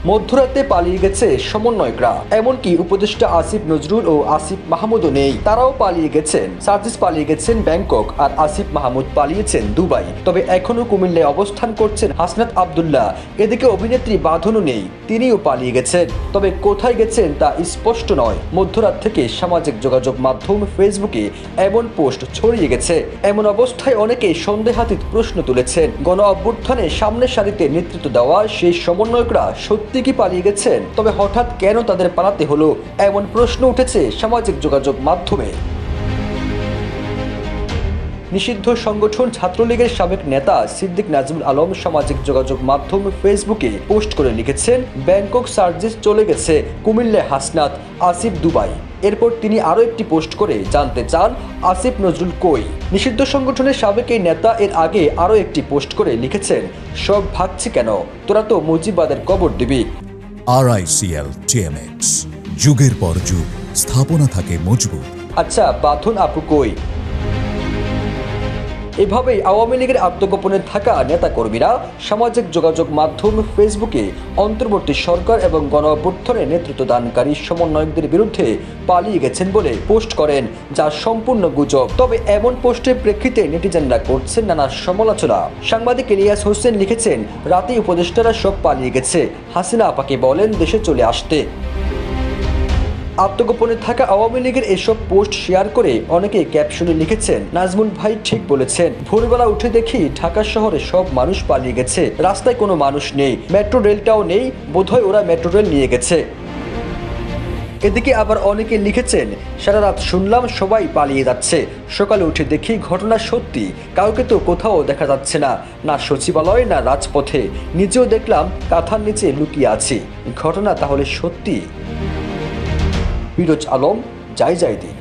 মধ্যরাতে পালিয়ে গেছে সমন্বয়করা, এমনকি উপদেষ্টা আসিফ নজরুল ও আসিফ মাহমুদও নেই, তারাও পালিয়ে গেছেন। সার্জিস পালিয়ে গেছেন ব্যাংকক আর আসিফ মাহমুদ পালিয়েছেন দুবাই। তবে এখনো কুমিল্লায় অবস্থান করছেন হাসনাত আব্দুল্লাহ। এদিকে অভিনেত্রী বাঁধনও নেই, তিনিও পালিয়ে গেছেন। তবে কোথায় গেছেন তা স্পষ্ট নয়। মধ্যরাত থেকে সামাজিক যোগাযোগ মাধ্যম ফেসবুকে এমন পোস্ট ছড়িয়ে গেছে। এমন অবস্থায় অনেকে সন্দেহাতীত প্রশ্ন তুলেছেন, গণ অভ্যুত্থানে সামনের সারিতে নেতৃত্ব দেওয়া সেই সমন্বয়করা সত্যি কি পালিয়ে গেছেন? তবে হঠাৎ কেন তাদের পালাতে হলো, এমন প্রশ্ন উঠেছে সামাজিক যোগাযোগ মাধ্যমে। নিষিদ্ধ সংগঠন ছাত্রলীগের সাবেক নেতা সিদ্দিক নাজমুল আলম সামাজিক যোগাযোগ মাধ্যম ফেসবুকে পোস্ট করে লিখেছেন, ব্যাংকক সার্জিস চলে গেছে, কুমিল্লায় হাসনাত, আসিফ দুবাই। এরপর তিনি আরও একটি পোস্ট করে জানতে চান আসিফ নজরুল কই। নিষিদ্ধ সংগঠনের সাবেক এই নেতা এর আগে আরও একটি পোস্ট করে লিখেছেন, সব ভাগছি কেন, তোরা তো মুজিবাদের কবর দিবি। RICL TMX, যুগের পর যুগ স্থাপনা থাকে মজবুত। আচ্ছা, বাঁধন আপু কই? এভাবেই আওয়ামী লীগের আত্মগোপনে থাকা নেতাকর্মীরা সামাজিক যোগাযোগ মাধ্যম ফেসবুকে অন্তর্বর্তী সরকার এবং গণ অভ্যুত্থানের নেতৃত্ব দানকারী সমন্বয়কদের বিরুদ্ধে পালিয়ে গেছেন বলে পোস্ট করেন, যা সম্পূর্ণ গুজব। তবে এমন পোস্টের প্রেক্ষিতে নেটিজেনরা করছেন নানা সমালোচনা। সাংবাদিক ইলিয়াস হোসেন লিখেছেন, রাতে উপদেষ্টারা সব পালিয়ে গেছে, হাসিনা আপাকে বলেন দেশে চলে আসতে। আত্মগোপনে থাকা আওয়ামী লীগের এসব পোস্ট শেয়ার করে অনেকে ক্যাপশনে লিখেছেন, নাজমুল ভাই ঠিক বলেছেন, ভোরবেলা উঠে দেখি ঢাকা শহরে সব মানুষ পালিয়ে গেছে, রাস্তায় কোনো মানুষ নেই, মেট্রো রেলটাও নেই, বোধহয় ওরা মেট্রো রেল নিয়ে গেছে। এদিকে আবার অনেকে লিখেছেন, সারা রাত শুনলাম সবাই পালিয়ে যাচ্ছে, সকালে উঠে দেখি ঘটনা সত্যি, কাউকে তো কোথাও দেখা যাচ্ছে না, না সচিবালয় না রাজপথে, নিজেও দেখলাম কাঁথার নিচে লুকিয়ে আছি। ঘটনা তাহলে সত্যি? ফিরোজ আলম, জয় জয় দিন।